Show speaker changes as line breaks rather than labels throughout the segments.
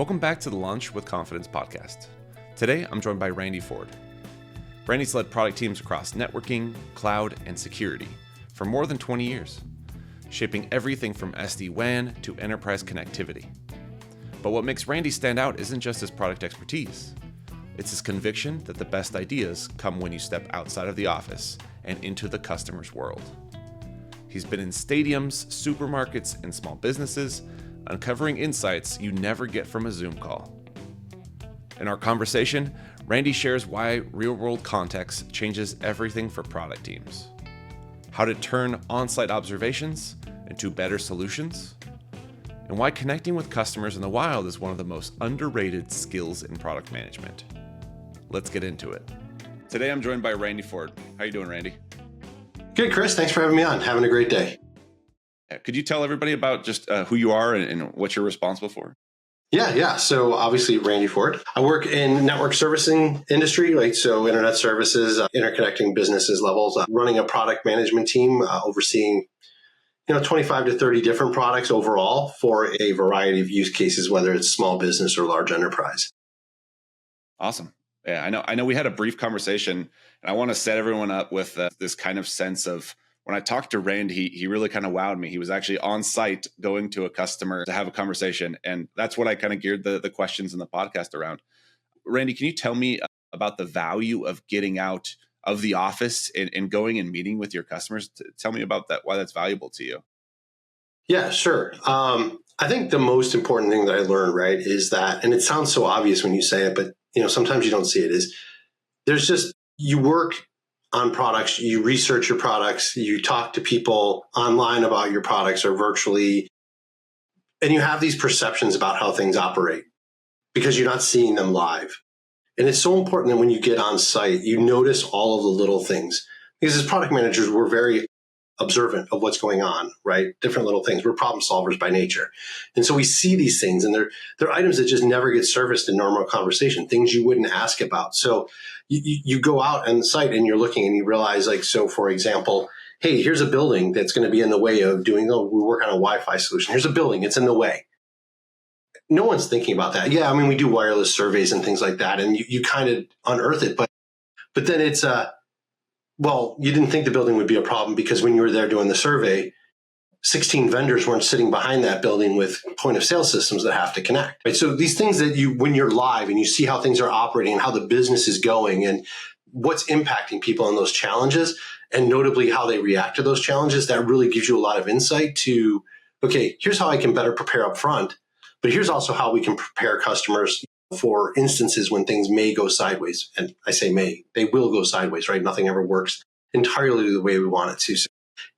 Welcome back to the Lunch with Confidence podcast. Today, I'm joined by Randy Ford. Randy's led product teams across networking, cloud, and security for more than 20 years, shaping everything from SD-WAN to enterprise connectivity. But what makes Randy stand out isn't just his product expertise. It's his conviction that the best ideas come when you step outside of the office and into the customer's world. He's been in stadiums, supermarkets, and small businesses, uncovering insights you never get from a Zoom call. In our conversation, Randy shares why real-world context changes everything for product teams, how to turn on-site observations into better solutions, and why connecting with customers in the wild is one of the most underrated skills in product management. Let's get into it. Today, I'm joined by Randy Ford. How you doing, Randy?
Good, Chris. Thanks for having me on. Having a great day.
Could you tell everybody about just who you are and what you're responsible for?
Yeah. So obviously, Randy Ford. I work in network servicing industry, right? So internet services, interconnecting businesses levels, running a product management team, overseeing 25 to 30 different products overall for a variety of use cases, whether it's small business or large enterprise.
Awesome. Yeah, I know we had a brief conversation, and I want to set everyone up with this kind of sense of when I talked to Randy, he really kind of wowed me. He was actually on site going to a customer to have a conversation. And that's what I kind of geared the questions in the podcast around. Randy, can you tell me about the value of getting out of the office and going and meeting with your customers? Tell me about that, why that's valuable to you.
Yeah, sure. I think the most important thing that I learned, right, is that, and it sounds so obvious when you say it, but sometimes you don't see it, is there's just, you work on products, you research your products, you talk to people online about your products or virtually, and you have these perceptions about how things operate because you're not seeing them live. And it's so important that when you get on site, you notice all of the little things. Because as product managers, we're very observant of what's going on, right? Different little things. We're problem solvers by nature. And so we see these things, and they're items that just never get surfaced in normal conversation, things you wouldn't ask about. So you go out on the site and you're looking and you realize, so for example, hey, here's a building that's going to be in the way of we work on a Wi-Fi solution. Here's a building, it's in the way. No one's thinking about that. Yeah, we do wireless surveys and things like that, and you kind of unearth it, but then it's you didn't think the building would be a problem because when you were there doing the survey, 16 vendors weren't sitting behind that building with point of sale systems that have to connect. Right? So these things that when you're live and you see how things are operating and how the business is going and what's impacting people on those challenges, and notably how they react to those challenges, that really gives you a lot of insight to, okay, here's how I can better prepare up front, but here's also how we can prepare customers for instances when things may go sideways. And I say may, they will go sideways, right? Nothing ever works entirely the way we want it to. So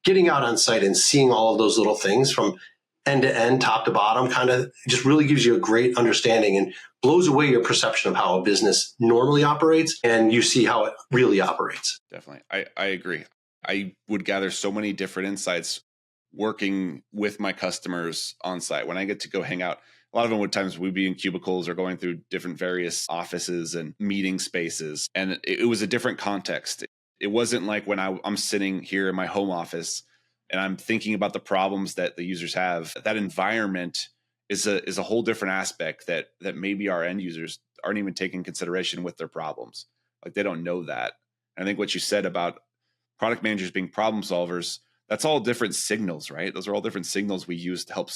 getting out on site and seeing all of those little things from end to end, top to bottom, kind of just really gives you a great understanding and blows away your perception of how a business normally operates, and you see how it really operates.
Definitely. I agree. I would gather so many different insights working with my customers on site. When I get to go hang out, a lot of them would times we'd be in cubicles or going through different various offices and meeting spaces. And it was a different context. It wasn't like when I'm sitting here in my home office and I'm thinking about the problems that the users have. That environment is a whole different aspect that maybe our end users aren't even taking consideration with their problems. Like they don't know that. And I think what you said about product managers being problem solvers, that's all different signals, right? Those are all different signals we use to help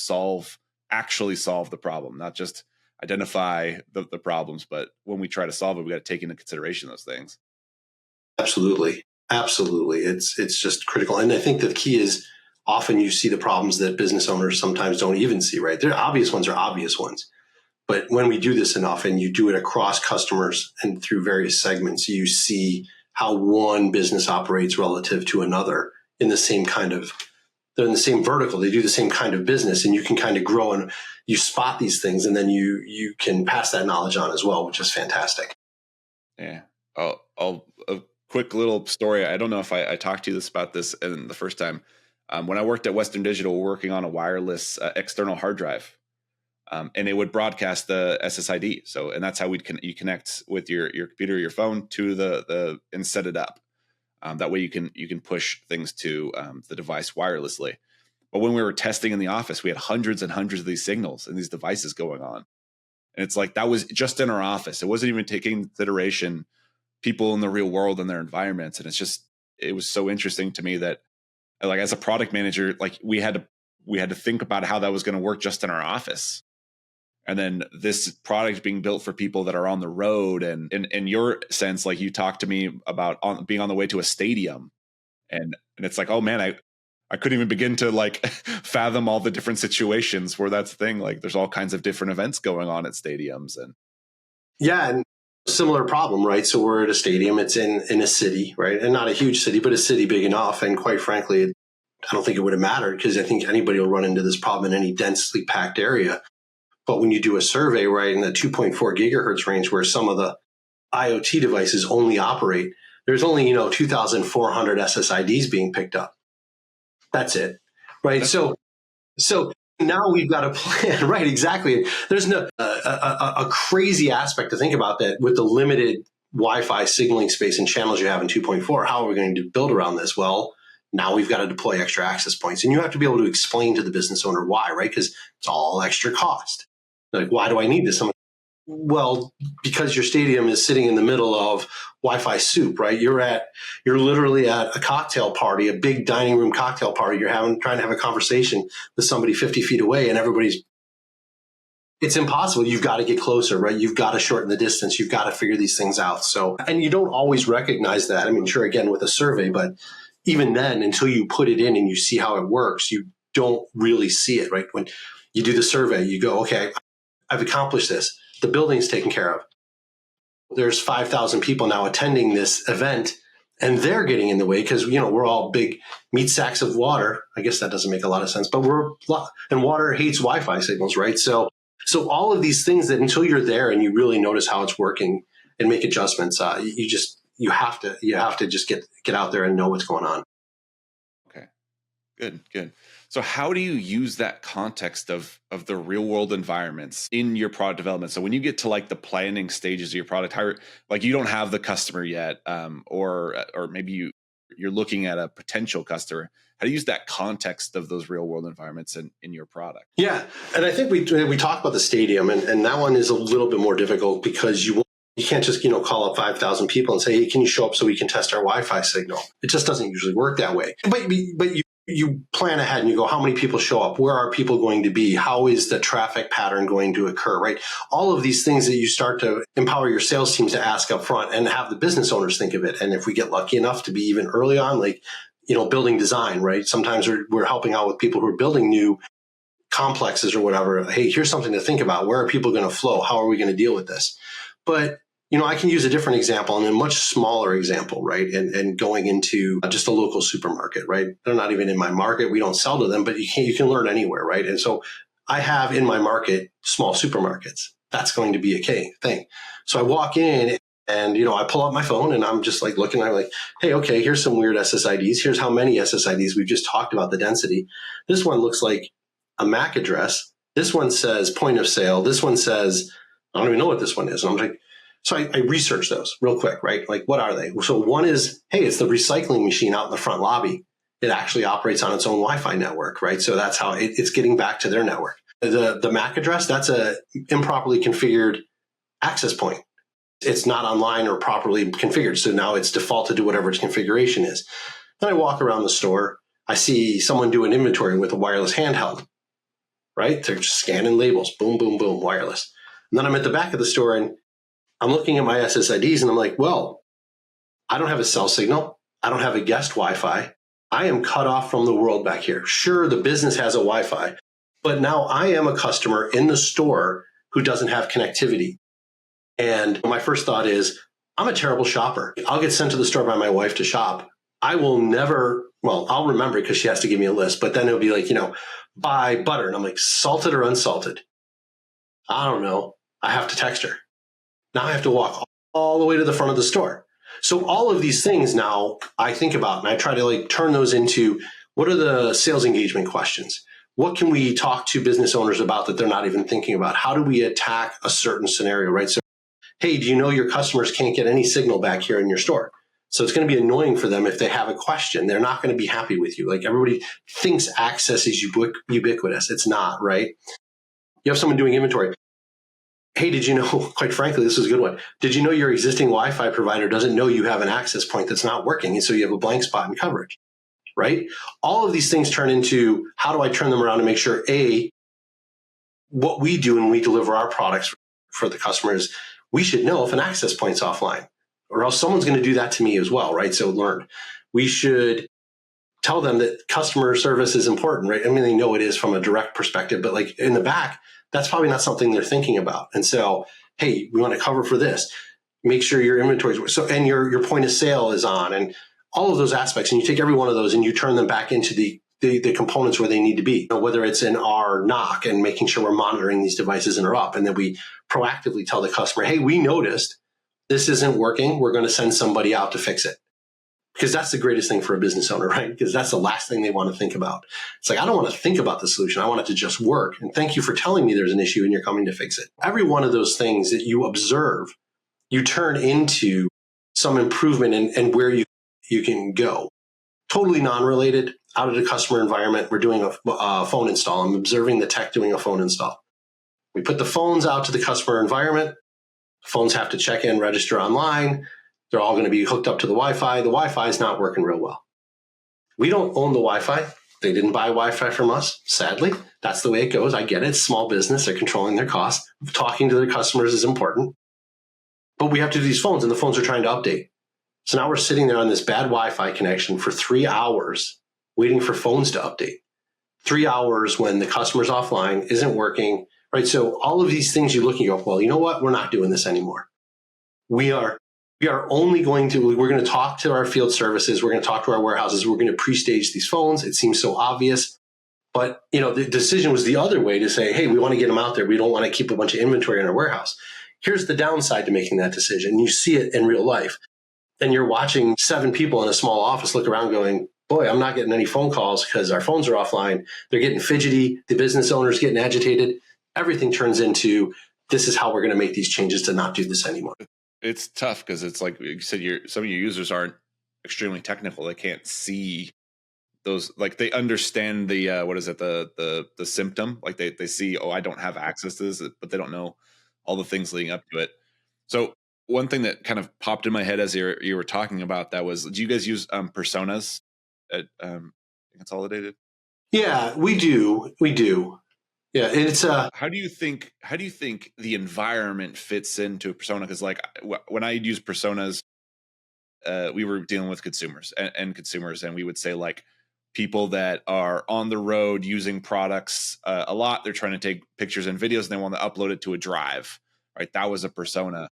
actually solve the problem, not just identify the problems, but when we try to solve it, we got to take into consideration those things.
Absolutely. It's just critical. And I think the key is often you see the problems that business owners sometimes don't even see, right? They're obvious ones are obvious ones. But when we do this enough and you do it across customers and through various segments, you see how one business operates relative to another in the same they're in the same vertical. They do the same kind of business, and you can kind of grow and you spot these things, and then you can pass that knowledge on as well, which is fantastic.
Yeah. A quick little story. I don't know if I talked to you about this in the first time. When I worked at Western Digital, working on a wireless external hard drive, and it would broadcast the SSID. So, and that's how you connect with your computer, your phone to and set it up. That way you can push things to the device wirelessly. But when we were testing in the office, we had hundreds and hundreds of these signals and these devices going on. And it's like, that was just in our office. It wasn't even taking into consideration people in the real world and their environments. And it was so interesting to me that, like, as a product manager, like we had to think about how that was going to work just in our office. And then this product being built for people that are on the road. And in your sense, like you talked to me about being on the way to a stadium. And it's like, oh man, I couldn't even begin to like fathom all the different situations where that's the thing. Like there's all kinds of different events going on at stadiums. And
yeah, and similar problem, right? So we're at a stadium, it's in a city, right? And not a huge city, but a city big enough. And quite frankly, I don't think it would have mattered because I think anybody will run into this problem in any densely packed area. But when you do a survey, right, in the 2.4 gigahertz range where some of the IoT devices only operate, there's only, 2,400 SSIDs being picked up. That's it, right? So now we've got a plan, right? Exactly. There's no a crazy aspect to think about that with the limited Wi-Fi signaling space and channels you have in 2.4. How are we going to build around this? Well, now we've got to deploy extra access points, and you have to be able to explain to the business owner why, right? Because it's all extra cost. Like, why do I need this? Well, because your stadium is sitting in the middle of Wi-Fi soup, right? You're literally at a cocktail party, a big dining room cocktail party. You're trying to have a conversation with somebody 50 feet away, and it's impossible. You've got to get closer, right? You've got to shorten the distance. You've got to figure these things out. So, and you don't always recognize that. I mean, sure, again, with a survey, but even then, until you put it in and you see how it works, you don't really see it, right? When you do the survey, you go, okay, I've accomplished this. The building's taken care of. There's 5,000 people now attending this event, and they're getting in the way because, we're all big meat sacks of water. I guess that doesn't make a lot of sense, but and water hates Wi-Fi signals, right? So all of these things that until you're there and you really notice how it's working and make adjustments, you have to just get out there and know what's going on.
Okay, good. So how do you use that context of the real world environments in your product development? So when you get to like the planning stages of your product, like you don't have the customer yet, or maybe you're looking at a potential customer, how do you use that context of those real world environments in your product?
Yeah, and I think we talk about the stadium, and that one is a little bit more difficult because you can't just call up 5,000 people and say, hey, can you show up so we can test our Wi-Fi signal? It just doesn't usually work that way. But you plan ahead and you go, how many people show up? Where are people going to be? How is the traffic pattern going to occur, right? All of these things that you start to empower your sales teams to ask up front and have the business owners think of it. And if we get lucky enough to be even early on, like, building design, right? Sometimes we're helping out with people who are building new complexes or whatever. Hey, here's something to think about. Where are people going to flow? How are we going to deal with this? But I can use a different example and a much smaller example, right? And going into just a local supermarket, right? They're not even in my market. We don't sell to them, but you can learn anywhere, right? And so I have in my market small supermarkets. That's going to be a key thing. So I walk in and, I pull out my phone and I'm just like looking, I'm like, hey, okay, here's some weird SSIDs. Here's how many SSIDs. We've just talked about the density. This one looks like a MAC address. This one says point of sale. This one says, I don't even know what this one is. And I'm like, so I researched those real quick, right? Like, what are they? So one is, hey, it's the recycling machine out in the front lobby. It actually operates on its own Wi-Fi network, right? So that's how it's getting back to their network. The MAC address, that's a improperly configured access point. It's not online or properly configured. So now it's defaulted to whatever its configuration is. Then I walk around the store. I see someone do an inventory with a wireless handheld, right? They're just scanning labels, boom, boom, boom, wireless. And then I'm at the back of the store and I'm looking at my SSIDs and I'm like, well, I don't have a cell signal. I don't have a guest Wi-Fi. I am cut off from the world back here. Sure, the business has a Wi-Fi, but now I am a customer in the store who doesn't have connectivity. And my first thought is, I'm a terrible shopper. I'll get sent to the store by my wife to shop. I will never, I'll remember it because she has to give me a list, but then it'll be like, buy butter. And I'm like, salted or unsalted? I don't know. I have to text her. Now I have to walk all the way to the front of the store. So all of these things now I think about and I try to turn those into what are the sales engagement questions? What can we talk to business owners about that they're not even thinking about? How do we attack a certain scenario, right? So, hey, do you know your customers can't get any signal back here in your store? So it's going to be annoying for them if they have a question. They're not going to be happy with you. Like everybody thinks access is ubiquitous. It's not, right? You have someone doing inventory. hey, did you know, quite frankly, this is a good one. Did you know your existing Wi-Fi provider doesn't know you have an access point that's not working? And so you have a blank spot in coverage, right? All of these things turn into, how do I turn them around to make sure, A, what we do when we deliver our products for the customers, we should know if an access point's offline, or else someone's going to do that to me as well, right? So learn. We should tell them that customer service is important, right? I mean, they know it is from a direct perspective, but like in the back, that's probably not something they're thinking about. And so, hey, we want to cover for this. Make sure your inventory is so, and your point of sale is on, and all of those aspects. And you take every one of those and you turn them back into the components where they need to be. You know, whether it's in our NOC and making sure we're monitoring these devices and are up, and then we proactively tell the customer, hey, we noticed this isn't working. We're going to send somebody out to fix it. Because that's the greatest thing for a business owner, right? Because that's the last thing they want to think about. It's like, I don't want to think about the solution. I want it to just work. And thank you for telling me there's an issue and you're coming to fix it. Every one of those things that you observe, you turn into some improvement and where you can go. Totally non-related, out of the customer environment, we're doing a phone install. I'm observing the tech doing a phone install. We put the phones out to the customer environment. Phones have to check in, register online. They're all going to be hooked up to the Wi-Fi. The Wi-Fi is not working real well. We don't own the Wi-Fi. They didn't buy Wi-Fi from us, sadly. That's the way it goes. I get it. It's small business. They're controlling their costs. Talking to their customers is important. But we have to do these phones, and the phones are trying to update. So now we're sitting there on this bad Wi-Fi connection for 3 hours waiting for phones to update. 3 hours when the customer's offline, isn't working, right? So all of these things you look and you go, well, you know what? We're not doing this anymore. We are only we're going to talk to our field services. We're going to talk to our warehouses. We're going to pre-stage these phones. It seems so obvious. But, you know, the decision was the other way to say, hey, we want to get them out there. We don't want to keep a bunch of inventory in our warehouse. Here's the downside to making that decision. You see it in real life. And you're watching 7 people in a small office look around going, boy, I'm not getting any phone calls because our phones are offline. They're getting fidgety. The business owner's getting agitated. Everything turns into, this is how we're going to make these changes to not do this anymore.
It's tough because it's like you said, some of your users aren't extremely technical. They can't see those, like they understand the the symptom. Like they see, oh, I don't have access to this, but they don't know all the things leading up to it. So one thing that kind of popped in my head as you were talking about that was, do you guys use personas at Consolidated?
Yeah, we do. Yeah, it's
how do you think the environment fits into a persona? Because like when I use personas, we were dealing with consumers and consumers, and we would say like people that are on the road using products a lot. They're trying to take pictures and videos, and they want to upload it to a drive. Right, that was a persona.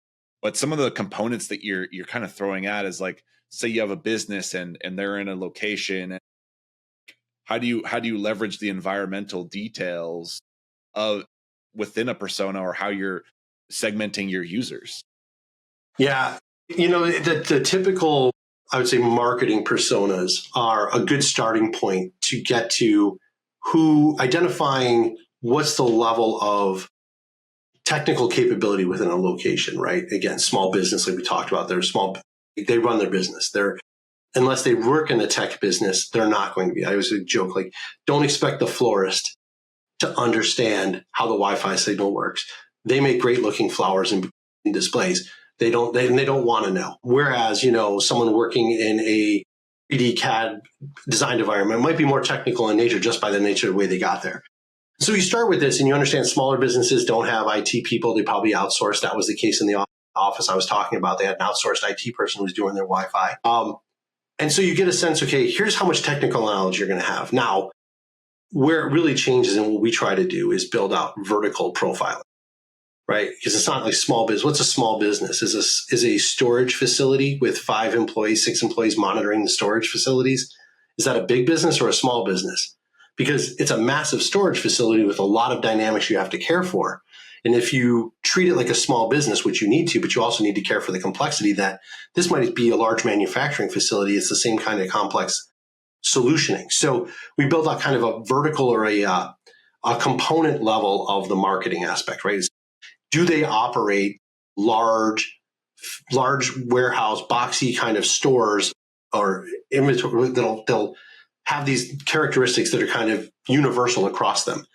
But some of the components that you're kind of throwing at is like, say you have a business and they're in a location. And how do you leverage the environmental details of within a persona, or how you're segmenting your users?
Yeah, you know, the typical, I would say, marketing personas are a good starting point to get to identifying what's the level of technical capability within a location, right? Again, small business, like we talked about, they run their business. Unless they work in the tech business, they're not going to be. I always joke, like, don't expect the florist to understand how the Wi-Fi signal works. They make great looking flowers and displays. They don't want to know. Whereas, you know, someone working in a 3D CAD designed environment might be more technical in nature just by the nature of the way they got there. So you start with this and you understand smaller businesses don't have IT people. They probably outsource. That was the case in the office I was talking about. They had an outsourced IT person who was doing their Wi-Fi. And so you get a sense, okay, here's how much technical knowledge you're going to have. Now, where it really changes and what we try to do is build out vertical profiling, right? Because it's not like small business. What's a small business? Is a storage facility with 5 employees, 6 employees monitoring the storage facilities. Is that a big business or a small business? Because it's a massive storage facility with a lot of dynamics you have to care for. And if you treat it like a small business, which you need to, but you also need to care for the complexity that this might be a large manufacturing facility. It's the same kind of complex solutioning. So we build out kind of a vertical or a component level of the marketing aspect, right? Do they operate large warehouse, boxy kind of stores or inventory they'll have these characteristics that are kind of universal across them?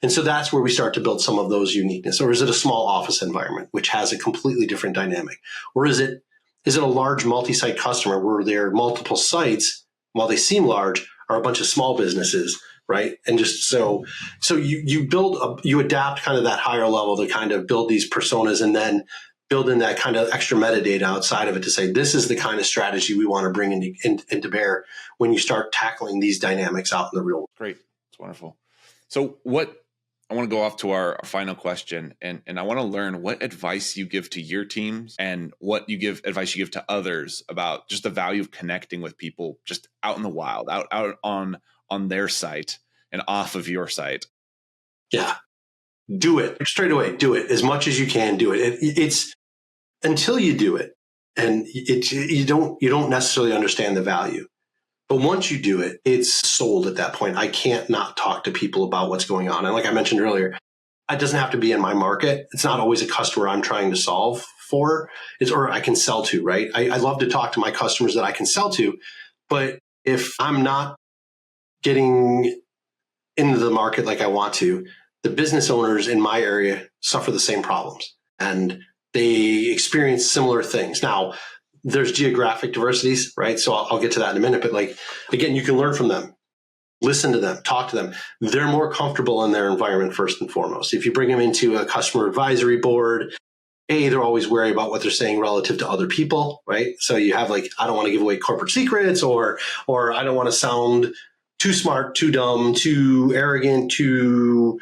And so that's where we start to build some of those uniqueness. Or is it a small office environment, which has a completely different dynamic? Or is it a large multi-site customer where there are multiple sites, while they seem large, are a bunch of small businesses, right? And just so you adapt kind of that higher level to kind of build these personas, and then build in that kind of extra metadata outside of it to say, this is the kind of strategy we want to bring into bear when you start tackling these dynamics out in the real world.
Great. It's wonderful. So I want to go off to our final question, and I want to learn what advice you give to your teams and what advice you give to others about just the value of connecting with people just out in the wild, out on their site and off of your site.
Yeah. Do it straight away. Do it as much as you can. Do it. It's until you do it, and you don't necessarily understand the value. But once you do it, it's sold at that point. I can't not talk to people about what's going on. And like I mentioned earlier, it doesn't have to be in my market. It's not always a customer I'm trying to solve for, or I can sell to, right? I love to talk to my customers that I can sell to. But if I'm not getting into the market like I want to, the business owners in my area suffer the same problems, and they experience similar things. Now, there's geographic diversities, right? So I'll get to that in a minute. But like, again, you can learn from them, listen to them, talk to them. They're more comfortable in their environment first and foremost. If you bring them into a customer advisory board, they're always wary about what they're saying relative to other people, right? So you have like, I don't want to give away corporate secrets, or I don't want to sound too smart, too dumb, too arrogant, too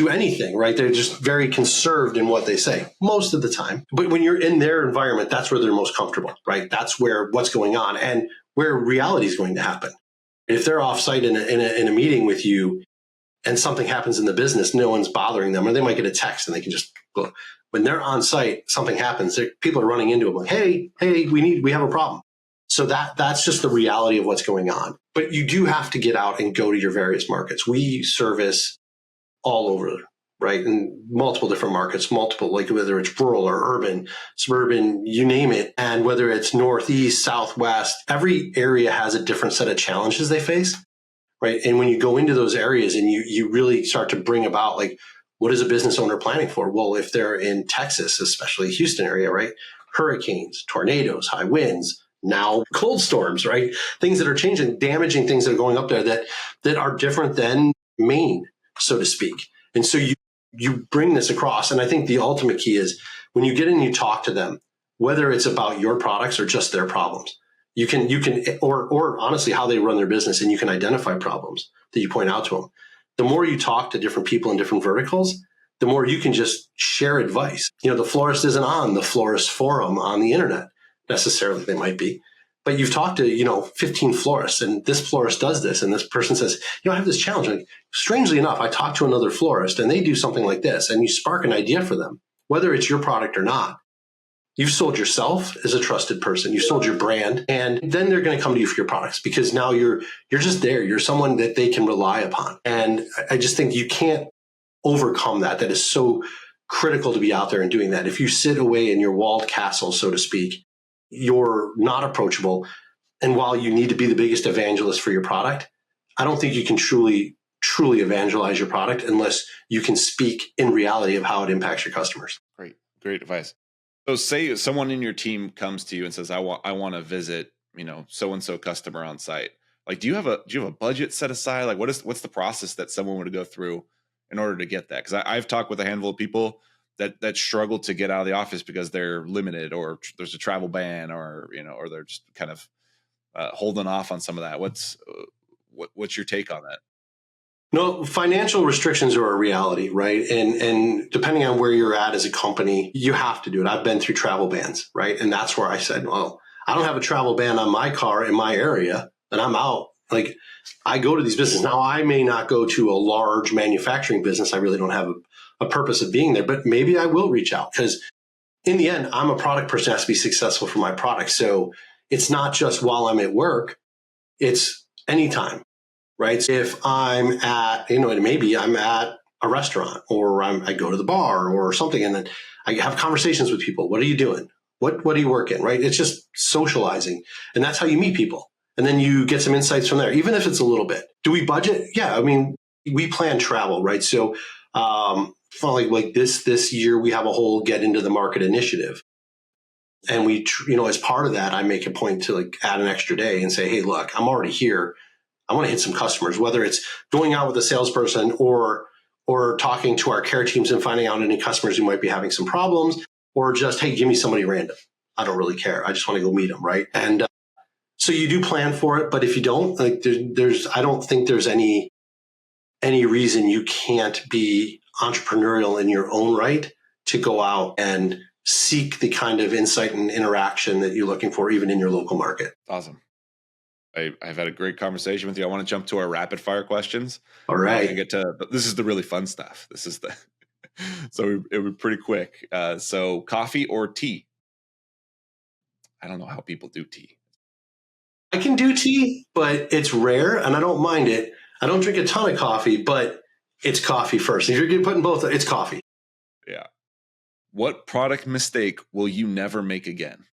anything, right? They're just very conserved in what they say most of the time. But when you're in their environment, that's where they're most comfortable, right? That's where what's going on and where reality is going to happen. If they're offsite in a meeting with you and something happens in the business, no one's bothering them, or they might get a text and they can just go. When they're on site, something happens. People are running into them like, hey, we have a problem. So that's just the reality of what's going on. But you do have to get out and go to your various markets. We service all over, right? In multiple different markets, like whether it's rural or urban, suburban, you name it. And whether it's northeast, southwest, every area has a different set of challenges they face, right? And when you go into those areas and you really start to bring about like, what is a business owner planning for? Well, if they're in Texas, especially Houston area, right? Hurricanes, tornadoes, high winds, now cold storms, right? Things that are changing, damaging things that are going up there that are different than Maine, so to speak. And so you bring this across. And I think the ultimate key is when you get in and you talk to them, whether it's about your products or just their problems, you can, or honestly how they run their business, and you can identify problems that you point out to them. The more you talk to different people in different verticals, the more you can just share advice. The florist isn't on the florist forum on the internet necessarily. They might be. But you've talked to, 15 florists, and this florist does this, and this person says, I have this challenge. Like, strangely enough, I talked to another florist and they do something like this, and you spark an idea for them, whether it's your product or not. You've sold yourself as a trusted person. You've sold your brand, and then they're going to come to you for your products because now you're just there. You're someone that they can rely upon. And I just think you can't overcome that. That is so critical to be out there and doing that. If you sit away in your walled castle, so to speak, you're not approachable. And while you need to be the biggest evangelist for your product, I don't think you can truly evangelize your product unless you can speak in reality of how it impacts your customers.
Great advice. So say someone in your team comes to you and says, I want to visit, so-and-so customer on site. Like, do you have a budget set aside? Like, what's the process that someone would go through in order to get that? Because I've talked with a handful of people that struggle to get out of the office because they're limited, or there's a travel ban, or they're just kind of holding off on some of that. What's your take on that?
No, financial restrictions are a reality, right? And depending on where you're at as a company, you have to do it. I've been through travel bans, right? And that's where I said, well, I don't have a travel ban on my car in my area, and I'm out. Like, I go to these businesses. Now, I may not go to a large manufacturing business. I really don't have a purpose of being there, but maybe I will reach out, because in the end, I'm a product person that has to be successful for my product. So it's not just while I'm at work, it's anytime, right? If I'm at, maybe I'm at a restaurant, or I go to the bar or something, and then I have conversations with people. What are you doing? What do you work in, right? It's just socializing. And that's how you meet people. And then you get some insights from there, even if it's a little bit. Do we budget? Yeah. I mean, we plan travel, right? So Like this year, we have a whole get into the market initiative. And we, as part of that, I make a point to like add an extra day and say, hey, look, I'm already here. I want to hit some customers, whether it's going out with a salesperson or talking to our care teams and finding out any customers who might be having some problems, or just, hey, give me somebody random. I don't really care. I just want to go meet them, right? And so you do plan for it, but if you don't, like, I don't think there's any reason you can't be entrepreneurial in your own right to go out and seek the kind of insight and interaction that you're looking for, even in your local market.
Awesome. I've had a great conversation with you. I want to jump to our rapid fire questions.
All right.
This is the really fun stuff. So it was pretty quick. So coffee or tea? I don't know how people do tea.
I can do tea, but it's rare and I don't mind it. I don't drink a ton of coffee, but it's coffee first. If you're putting both, it's coffee.
Yeah. What product mistake will you never make again?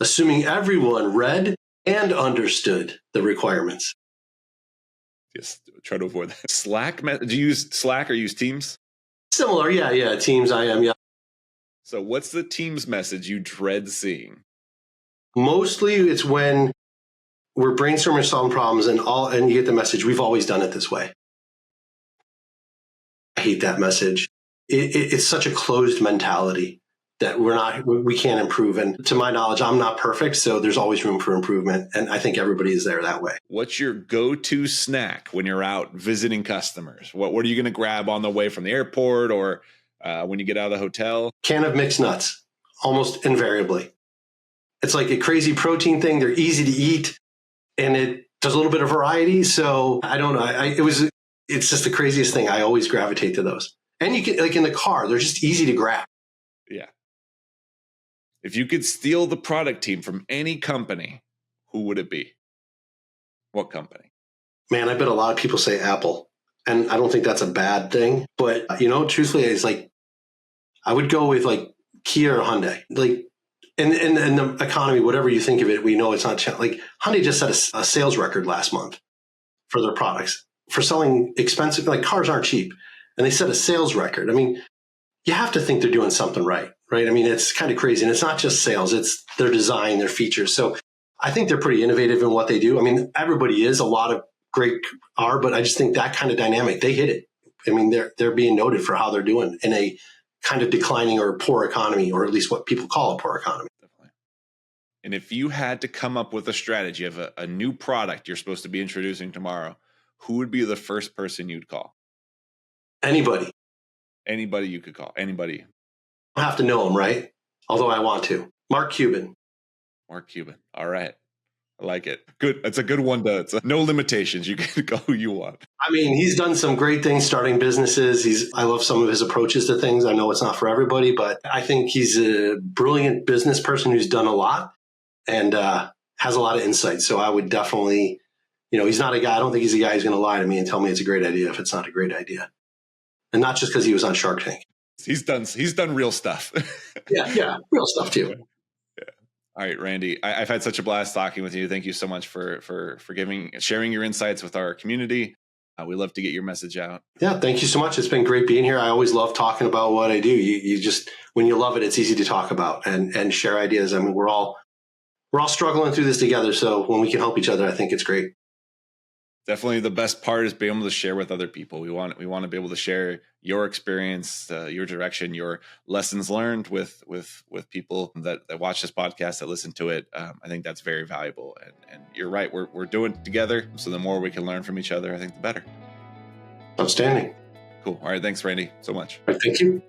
Assuming everyone read and understood the requirements.
Yes, try to avoid that. Slack. Do you use Slack or use Teams?
Similar, yeah. Teams, I am, yeah.
So what's the Teams message you dread seeing?
Mostly it's when we're brainstorming, solving problems, and you get the message, we've always done it this way. I hate that message. It's such a closed mentality that we can't improve. And to my knowledge, I'm not perfect, so there's always room for improvement. And I think everybody is there that way.
What's your go-to snack when you're out visiting customers? What are you going to grab on the way from the airport or when you get out of the hotel?
Can of mixed nuts, almost invariably. It's like a crazy protein thing. They're easy to eat, and it does a little bit of variety. So I don't know. It's just the craziest thing. I always gravitate to those. And you can, like in the car, they're just easy to grab.
Yeah. If you could steal the product team from any company, who would it be? What company?
Man, I bet a lot of people say Apple. And I don't think that's a bad thing. But, truthfully, it's like, I would go with like Kia or Hyundai. Like, in the economy, whatever you think of it, we know it's not, like Hyundai just set a sales record last month for their products. For selling expensive, like cars aren't cheap. And they set a sales record. I mean, you have to think they're doing something right? I mean, it's kind of crazy. And it's not just sales, it's their design, their features. So I think they're pretty innovative in what they do. I mean, everybody is, a lot of great are, but I just think that kind of dynamic, they hit it. I mean, they're being noted for how they're doing in a kind of declining or poor economy, or at least what people call a poor economy.
Definitely. And if you had to come up with a strategy of a new product you're supposed to be introducing tomorrow, who would be the first person you'd call?
Anybody.
Anybody you could call. Anybody.
I don't have to know him, right? Although I want to. Mark Cuban.
Mark Cuban. All right. I like it. Good. It's a good one. No limitations. You can go who you want.
I mean, he's done some great things starting businesses. I love some of his approaches to things. I know it's not for everybody, but I think he's a brilliant business person who's done a lot and has a lot of insight. So I would definitely, he's not a guy, I don't think he's a guy who's going to lie to me and tell me it's a great idea if it's not a great idea. And not just because he was on Shark Tank.
He's done real stuff.
Yeah, real stuff too.
Yeah. All right, Randy, I've had such a blast talking with you. Thank you so much for sharing your insights with our community. We love to get your message out. Yeah,
thank you so much. It's been great being here. I always love talking about what I do. You just, when you love it, it's easy to talk about and share ideas. I mean, we're all struggling through this together. So when we can help each other, I think it's great.
Definitely the best part is being able to share with other people. We want to be able to share your experience, your direction, your lessons learned with people that watch this podcast, that listen to it. I think that's very valuable. And you're right. We're doing it together. So the more we can learn from each other, I think the better.
Outstanding.
Cool. All right. Thanks, Randy, so much.
All right, thank you.